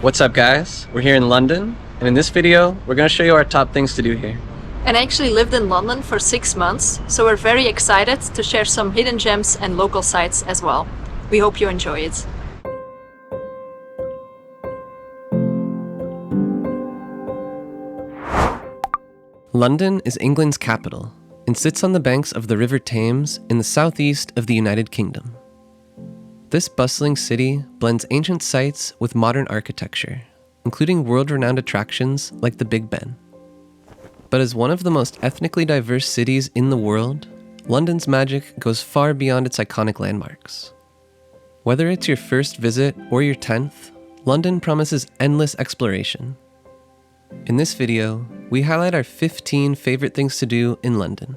What's up guys? We're here in London, and in this video we're going to show you our top things to do here. And I actually lived in London for 6 months, so we're very excited to share some hidden gems and local sites as well. We hope you enjoy it. London is England's capital and sits on the banks of the River Thames in the southeast of the United Kingdom. This bustling city blends ancient sites with modern architecture, including world-renowned attractions like the Big Ben. But as one of the most ethnically diverse cities in the world, London's magic goes far beyond its iconic landmarks. Whether it's your first visit or your 10th, London promises endless exploration. In this video, we highlight our 15 favorite things to do in London.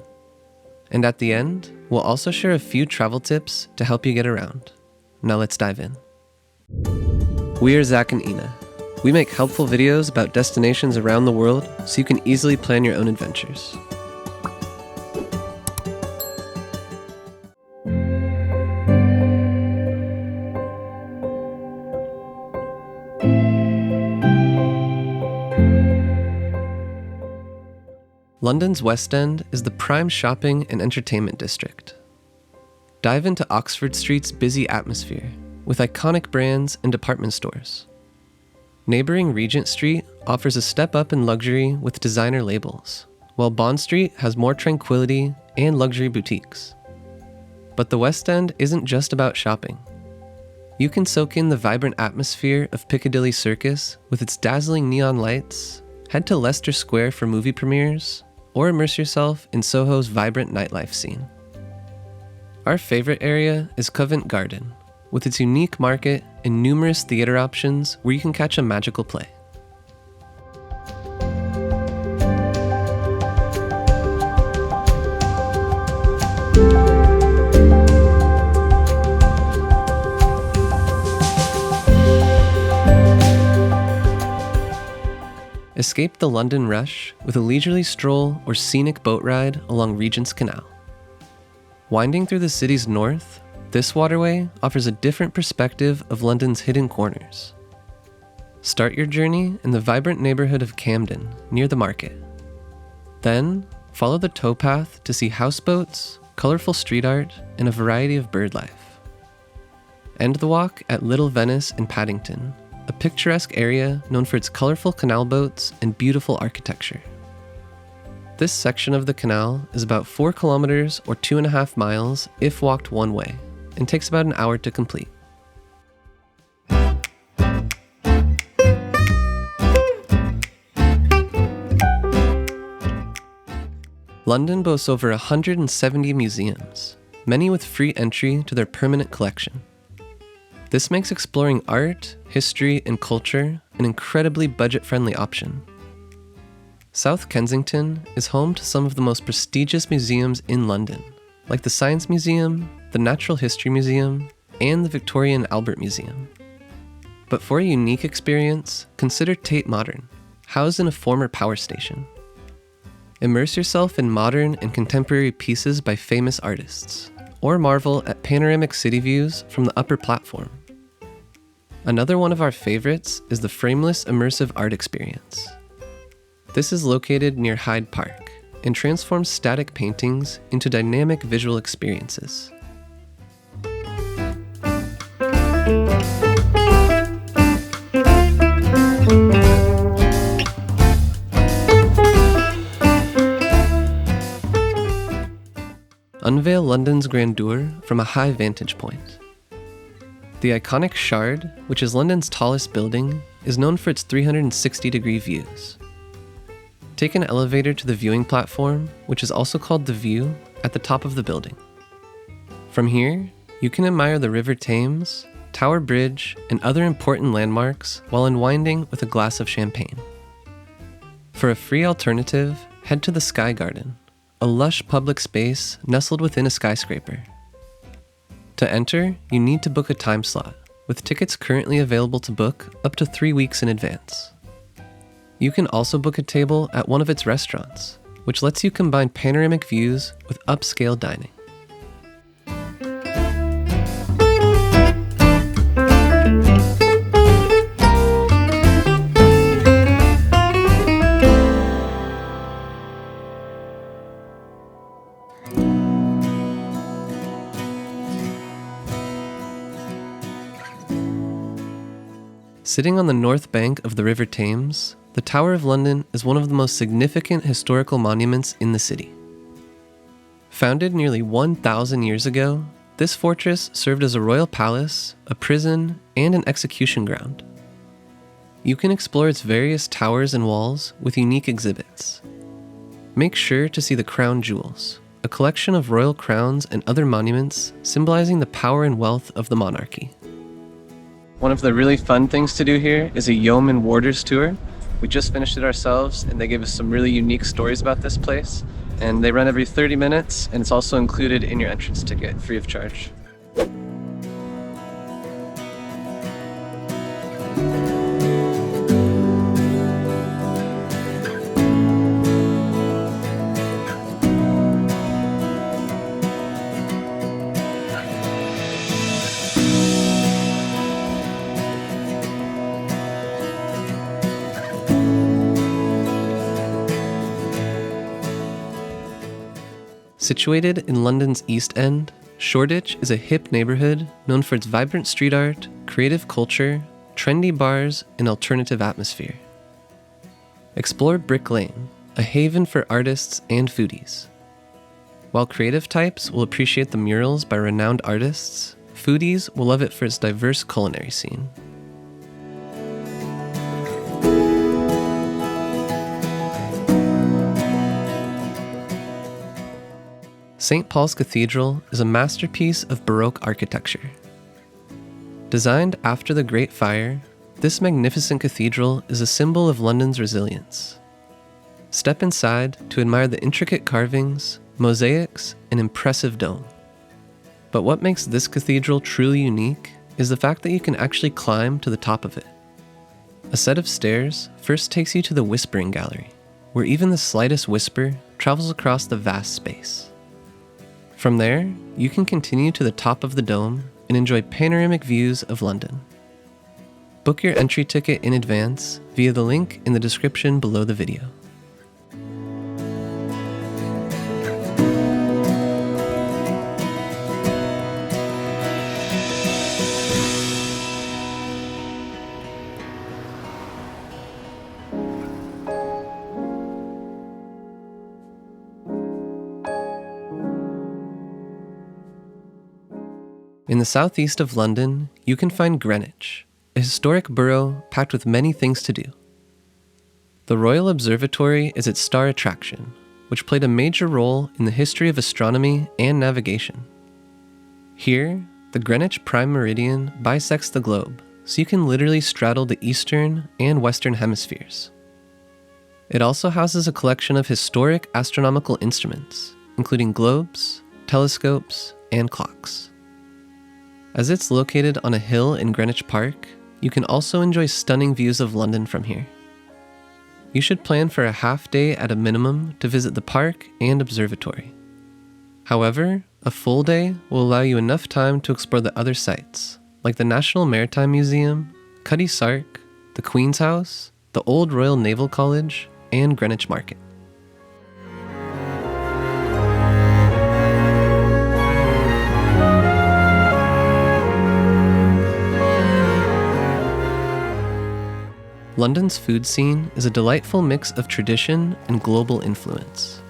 And at the end, we'll also share a few travel tips to help you get around. Now let's dive in. We are Zach and Ina. We make helpful videos about destinations around the world so you can easily plan your own adventures. London's West End is the prime shopping and entertainment district. Dive into Oxford Street's busy atmosphere with iconic brands and department stores. Neighboring Regent Street offers a step up in luxury with designer labels, while Bond Street has more tranquility and luxury boutiques. But the West End isn't just about shopping. You can soak in the vibrant atmosphere of Piccadilly Circus with its dazzling neon lights, head to Leicester Square for movie premieres, or immerse yourself in Soho's vibrant nightlife scene. Our favorite area is Covent Garden, with its unique market and numerous theater options where you can catch a magical play. Escape the London rush with a leisurely stroll or scenic boat ride along Regent's Canal. Winding through the city's north, this waterway offers a different perspective of London's hidden corners. Start your journey in the vibrant neighborhood of Camden, near the market. Then, follow the towpath to see houseboats, colorful street art, and a variety of bird life. End the walk at Little Venice in Paddington, a picturesque area known for its colorful canal boats and beautiful architecture. This section of the canal is about 4 kilometers or 2.5 miles if walked one way, and takes about an hour to complete. London boasts over 170 museums, many with free entry to their permanent collection. This makes exploring art, history, and culture an incredibly budget-friendly option. South Kensington is home to some of the most prestigious museums in London, like the Science Museum, the Natural History Museum, and the Victoria and Albert Museum. But for a unique experience, consider Tate Modern, housed in a former power station. Immerse yourself in modern and contemporary pieces by famous artists, or marvel at panoramic city views from the upper platform. Another one of our favorites is the frameless immersive art experience. This is located near Hyde Park and transforms static paintings into dynamic visual experiences. Unveil London's grandeur from a high vantage point. The iconic Shard, which is London's tallest building, is known for its 360-degree views. Take an elevator to the viewing platform, which is also called The View, at the top of the building. From here, you can admire the River Thames, Tower Bridge, and other important landmarks while unwinding with a glass of champagne. For a free alternative, head to the Sky Garden, a lush public space nestled within a skyscraper. To enter, you need to book a time slot, with tickets currently available to book up to 3 weeks in advance. You can also book a table at one of its restaurants, which lets you combine panoramic views with upscale dining. Sitting on the north bank of the River Thames, the Tower of London is one of the most significant historical monuments in the city. Founded nearly 1,000 years ago, this fortress served as a royal palace, a prison, and an execution ground. You can explore its various towers and walls with unique exhibits. Make sure to see the crown jewels, a collection of royal crowns and other monuments symbolizing the power and wealth of the monarchy. One of the really fun things to do here is a yeoman warders tour. We just finished it ourselves and they gave us some really unique stories about this place. And they run every 30 minutes and it's also included in your entrance ticket, free of charge. Situated in London's East End, Shoreditch is a hip neighborhood known for its vibrant street art, creative culture, trendy bars, and alternative atmosphere. Explore Brick Lane, a haven for artists and foodies. While creative types will appreciate the murals by renowned artists, foodies will love it for its diverse culinary scene. St. Paul's Cathedral is a masterpiece of Baroque architecture. Designed after the Great Fire, this magnificent cathedral is a symbol of London's resilience. Step inside to admire the intricate carvings, mosaics, and impressive dome. But what makes this cathedral truly unique is the fact that you can actually climb to the top of it. A set of stairs first takes you to the Whispering Gallery, where even the slightest whisper travels across the vast space. From there, you can continue to the top of the dome and enjoy panoramic views of London. Book your entry ticket in advance via the link in the description below the video. In the southeast of London, you can find Greenwich, a historic borough packed with many things to do. The Royal Observatory is its star attraction, which played a major role in the history of astronomy and navigation. Here, the Greenwich Prime Meridian bisects the globe, so you can literally straddle the eastern and western hemispheres. It also houses a collection of historic astronomical instruments, including globes, telescopes, and clocks. As it's located on a hill in Greenwich Park, you can also enjoy stunning views of London from here. You should plan for a half day at a minimum to visit the park and observatory. However, a full day will allow you enough time to explore the other sites, like the National Maritime Museum, Cutty Sark, the Queen's House, the Old Royal Naval College, and Greenwich Market. London's food scene is a delightful mix of tradition and global influence.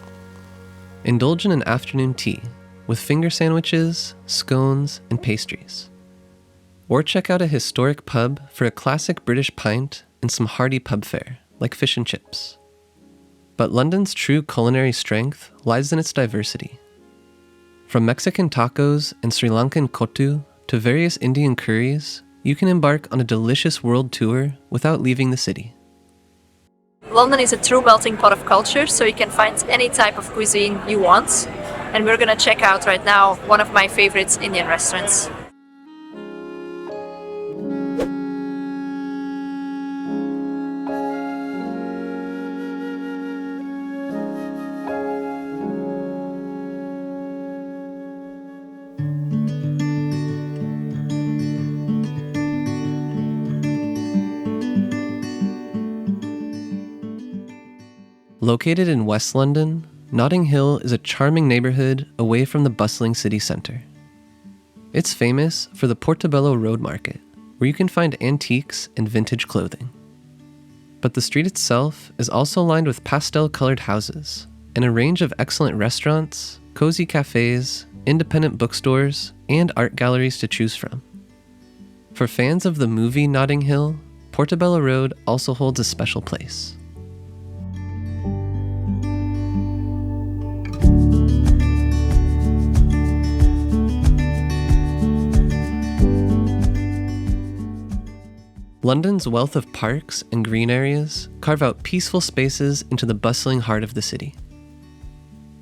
Indulge in an afternoon tea with finger sandwiches, scones, and pastries. Or check out a historic pub for a classic British pint and some hearty pub fare, like fish and chips. But London's true culinary strength lies in its diversity. From Mexican tacos and Sri Lankan kottu to various Indian curries, you can embark on a delicious world tour without leaving the city. London is a true melting pot of culture, so you can find any type of cuisine you want. And we're gonna check out right now one of my favorite Indian restaurants. Located in West London, Notting Hill is a charming neighborhood away from the bustling city centre. It's famous for the Portobello Road Market, where you can find antiques and vintage clothing. But the street itself is also lined with pastel-colored houses and a range of excellent restaurants, cozy cafes, independent bookstores, and art galleries to choose from. For fans of the movie Notting Hill, Portobello Road also holds a special place. London's wealth of parks and green areas carve out peaceful spaces into the bustling heart of the city.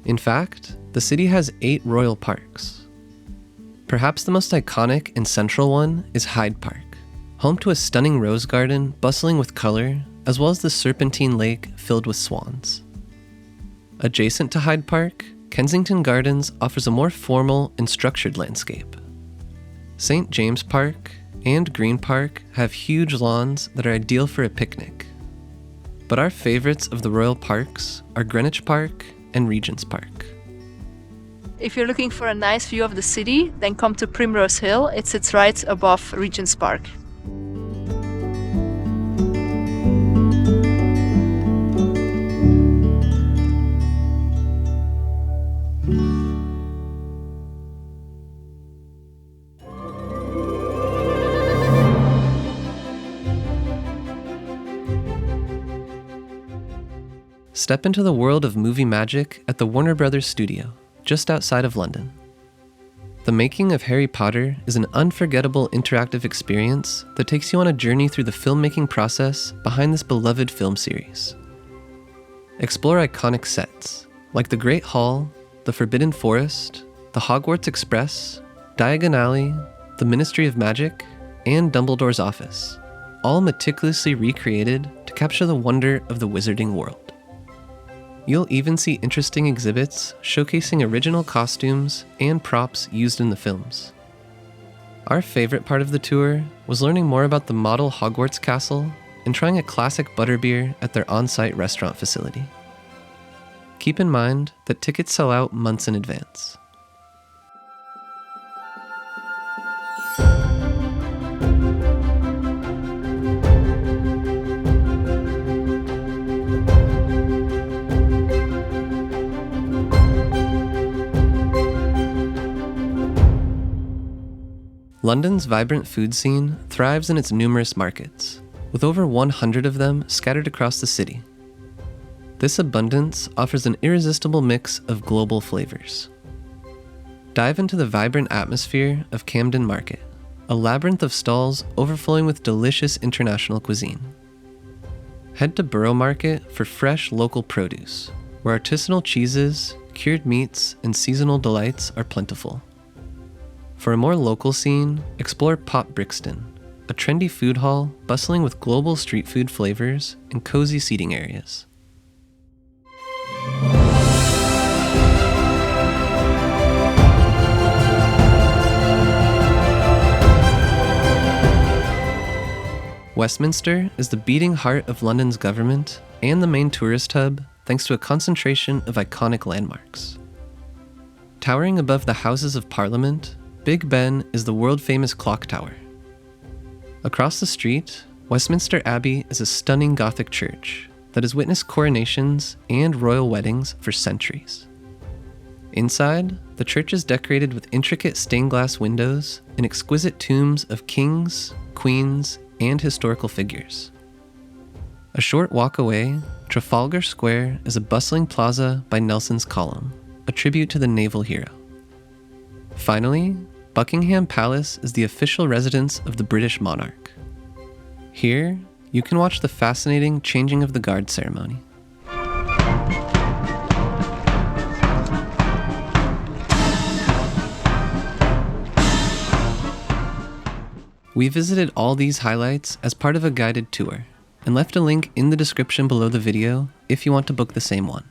In fact, the city has 8 royal parks. Perhaps the most iconic and central one is Hyde Park, home to a stunning rose garden bustling with color, as well as the Serpentine Lake filled with swans. Adjacent to Hyde Park, Kensington Gardens offers a more formal and structured landscape. St. James Park and Green Park have huge lawns that are ideal for a picnic. But our favorites of the royal parks are Greenwich Park and Regent's Park. If you're looking for a nice view of the city, then come to Primrose Hill. It sits right above Regent's Park. Step into the world of movie magic at the Warner Brothers studio, just outside of London. The making of Harry Potter is an unforgettable interactive experience that takes you on a journey through the filmmaking process behind this beloved film series. Explore iconic sets, like the Great Hall, the Forbidden Forest, the Hogwarts Express, Diagon Alley, the Ministry of Magic, and Dumbledore's office, all meticulously recreated to capture the wonder of the wizarding world. You'll even see interesting exhibits showcasing original costumes and props used in the films. Our favorite part of the tour was learning more about the model Hogwarts castle and trying a classic butterbeer at their on-site restaurant facility. Keep in mind that tickets sell out months in advance. London's vibrant food scene thrives in its numerous markets, with over 100 of them scattered across the city. This abundance offers an irresistible mix of global flavors. Dive into the vibrant atmosphere of Camden Market, a labyrinth of stalls overflowing with delicious international cuisine. Head to Borough Market for fresh local produce, where artisanal cheeses, cured meats, and seasonal delights are plentiful. For a more local scene, explore Pop Brixton, a trendy food hall bustling with global street food flavors and cozy seating areas. Westminster is the beating heart of London's government and the main tourist hub thanks to a concentration of iconic landmarks. Towering above the Houses of Parliament, Big Ben is the world-famous clock tower. Across the street, Westminster Abbey is a stunning Gothic church that has witnessed coronations and royal weddings for centuries. Inside, the church is decorated with intricate stained glass windows and exquisite tombs of kings, queens, and historical figures. A short walk away, Trafalgar Square is a bustling plaza by Nelson's Column, a tribute to the naval hero. Finally, Buckingham Palace is the official residence of the British monarch. Here, you can watch the fascinating changing of the guard ceremony. We visited all these highlights as part of a guided tour, and left a link in the description below the video if you want to book the same one.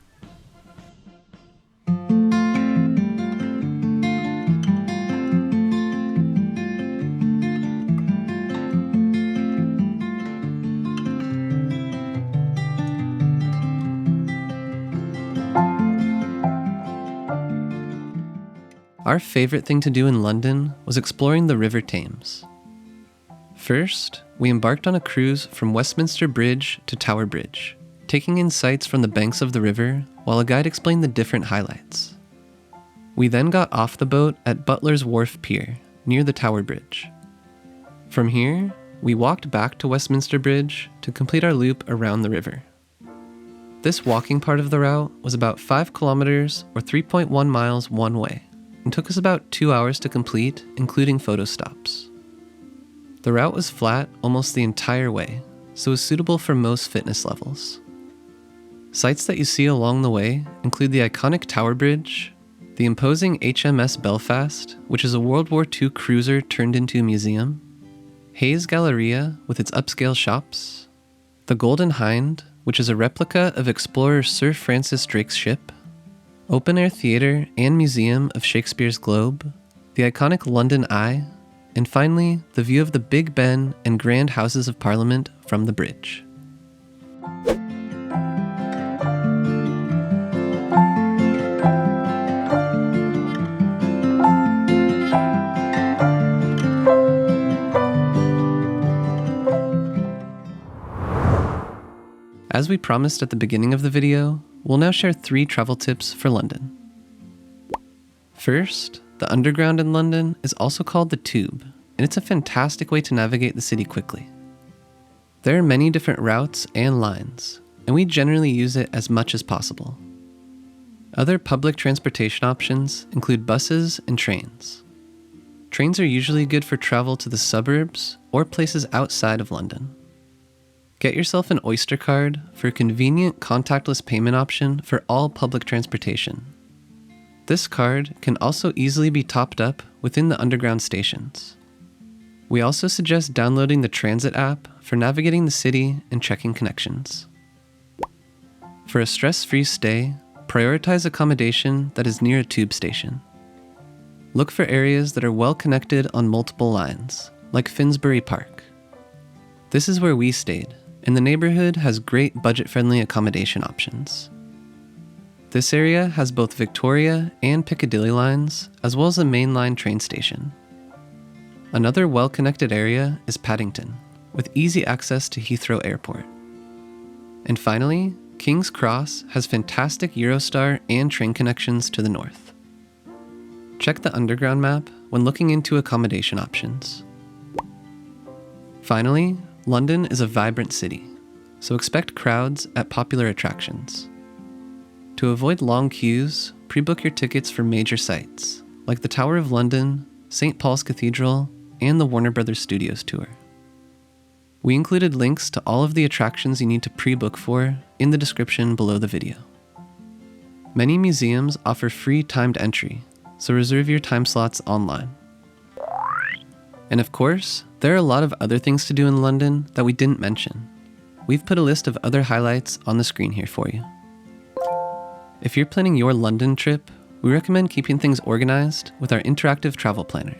Our favorite thing to do in London was exploring the River Thames. First, we embarked on a cruise from Westminster Bridge to Tower Bridge, taking in sights from the banks of the river while a guide explained the different highlights. We then got off the boat at Butler's Wharf Pier, near the Tower Bridge. From here, we walked back to Westminster Bridge to complete our loop around the river. This walking part of the route was about 5 kilometers or 3.1 miles one way, and took us about 2 hours to complete, including photo stops. The route was flat almost the entire way, so was suitable for most fitness levels. Sights that you see along the way include the iconic Tower Bridge, the imposing HMS Belfast, which is a World War II cruiser turned into a museum, Hayes Galleria with its upscale shops, the Golden Hind, which is a replica of explorer Sir Francis Drake's ship, open-air theatre and museum of Shakespeare's Globe, the iconic London Eye, and finally, the view of the Big Ben and Grand Houses of Parliament from the bridge. As we promised at the beginning of the video, we'll now share 3 travel tips for London. First, the Underground in London is also called the Tube, and it's a fantastic way to navigate the city quickly. There are many different routes and lines, and we generally use it as much as possible. Other public transportation options include buses and trains. Trains are usually good for travel to the suburbs or places outside of London. Get yourself an Oyster card for a convenient contactless payment option for all public transportation. This card can also easily be topped up within the underground stations. We also suggest downloading the Transit app for navigating the city and checking connections. For a stress-free stay, prioritize accommodation that is near a tube station. Look for areas that are well connected on multiple lines, like Finsbury Park. This is where we stayed, and the neighborhood has great budget-friendly accommodation options. This area has both Victoria and Piccadilly lines, as well as a mainline train station. Another well-connected area is Paddington, with easy access to Heathrow Airport. And finally, King's Cross has fantastic Eurostar and train connections to the north. Check the Underground map when looking into accommodation options. Finally, London is a vibrant city, so expect crowds at popular attractions. To avoid long queues, pre-book your tickets for major sites, like the Tower of London, St. Paul's Cathedral, and the Warner Brothers Studios tour. We included links to all of the attractions you need to pre-book for in the description below the video. Many museums offer free timed entry, so reserve your time slots online. And of course, there are a lot of other things to do in London that we didn't mention. We've put a list of other highlights on the screen here for you. If you're planning your London trip, we recommend keeping things organized with our interactive travel planner.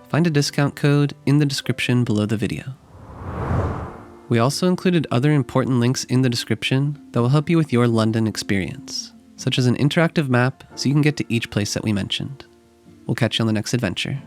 Find a discount code in the description below the video. We also included other important links in the description that will help you with your London experience, such as an interactive map so you can get to each place that we mentioned. We'll catch you on the next adventure.